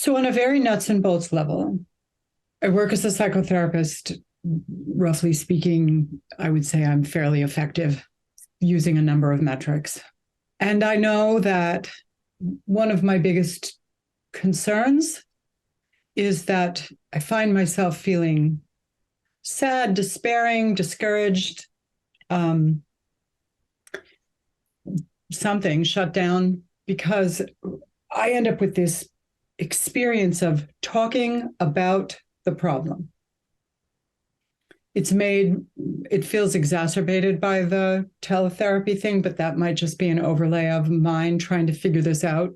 So, on a very nuts and bolts level, I work as a psychotherapist. Roughly speaking, I would say I'm fairly effective using a number of metrics. And I know that one of my biggest concerns is that I find myself feeling sad, despairing, discouraged, something shut down, because I end up with this experience of talking about the problem. It feels exacerbated by the teletherapy thing, but that might just be an overlay of mind trying to figure this out.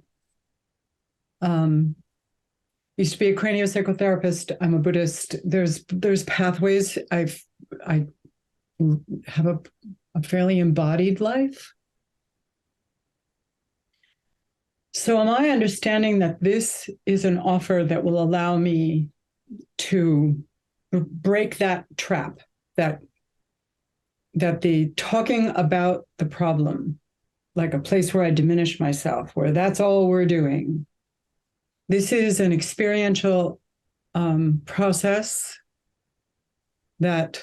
Used to be a craniopsychotherapist. I'm a Buddhist. There's pathways. I have a fairly embodied life. So am I understanding that this is an offer that will allow me to break that trap, that the talking about the problem, like a place where I diminish myself, where that's all we're doing. This is an experiential process that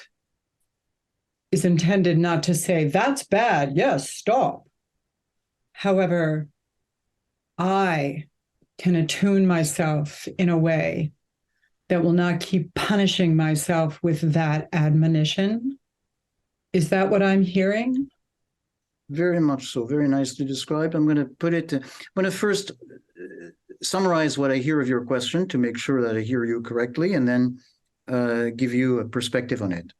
is intended not to say, that's bad, yes, stop. However, I can attune myself in a way that will not keep punishing myself with that admonition. Is that what I'm hearing? Very much so. Very nicely described. I'm going to first summarize what I hear of your question to make sure that I hear you correctly, and then give you a perspective on it.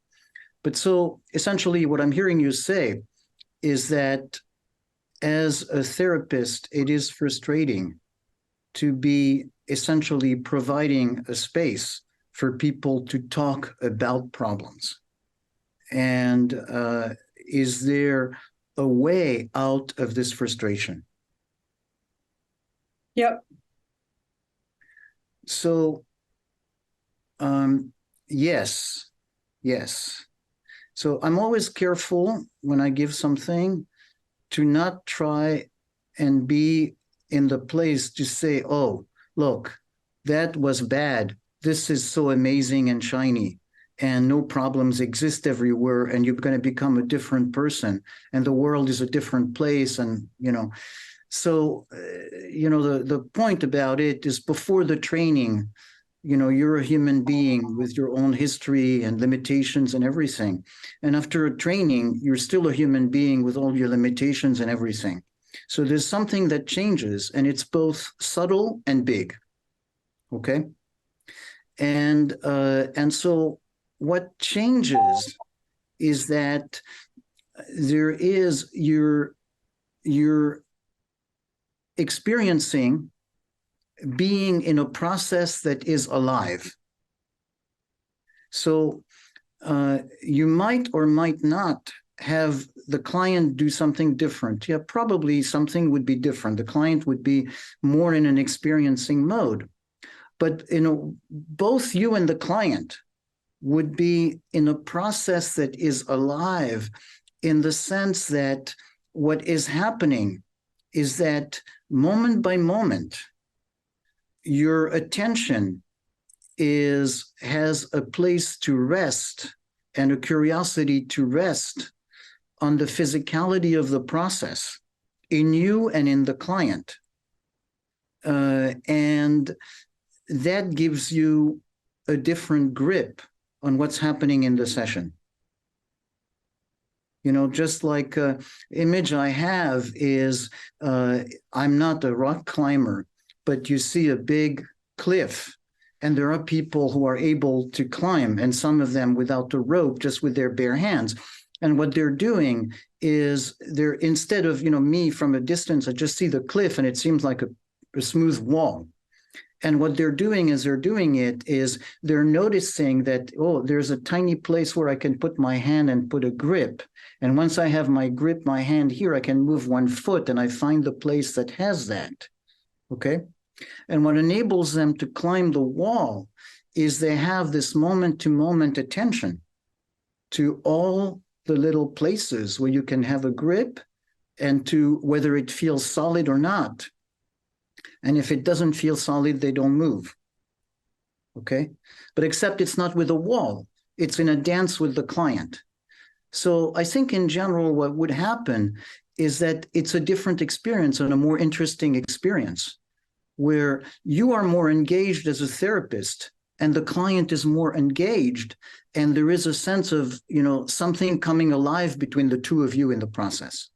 But so essentially what I'm hearing you say is that as a therapist, it is frustrating to be essentially providing a space for people to talk about problems. And is there a way out of this frustration? Yep. So, yes. So I'm always careful when I give something to not try and be in the place to say, oh, look, that was bad. This is so amazing and shiny, and no problems exist everywhere, and you're going to become a different person, and the world is a different place. And, so, the point about it is before the training, you're a human being with your own history and limitations and everything. And after a training, you're still a human being with all your limitations and everything. So there's something that changes, and it's both subtle and big. Okay. And so what changes is that there is you're experiencing being in a process that is alive. So you might or might not have the client do something different. Yeah, probably something would be different. The client would be more in an experiencing mode. But both you and the client would be in a process that is alive, in the sense that what is happening is that moment by moment, your attention has a place to rest and a curiosity to rest on the physicality of the process in you and in the client. And that gives you a different grip on what's happening in the session. Just like image I have is, I'm not a rock climber, but you see a big cliff, and there are people who are able to climb, and some of them without a rope, just with their bare hands. And what they're doing is instead of, me from a distance, I just see the cliff and it seems like a smooth wall. And what they're doing is they're noticing that, oh, there's a tiny place where I can put my hand and put a grip. And once I have my grip, my hand here, I can move one foot and I find the place that has that. Okay. And what enables them to climb the wall is they have this moment-to-moment attention to all the little places where you can have a grip and to whether it feels solid or not. And if it doesn't feel solid, they don't move. Okay. But except it's not with a wall, it's in a dance with the client. So I think in general, what would happen is that it's a different experience and a more interesting experience where you are more engaged as a therapist and the client is more engaged. And there is a sense of, something coming alive between the two of you in the process.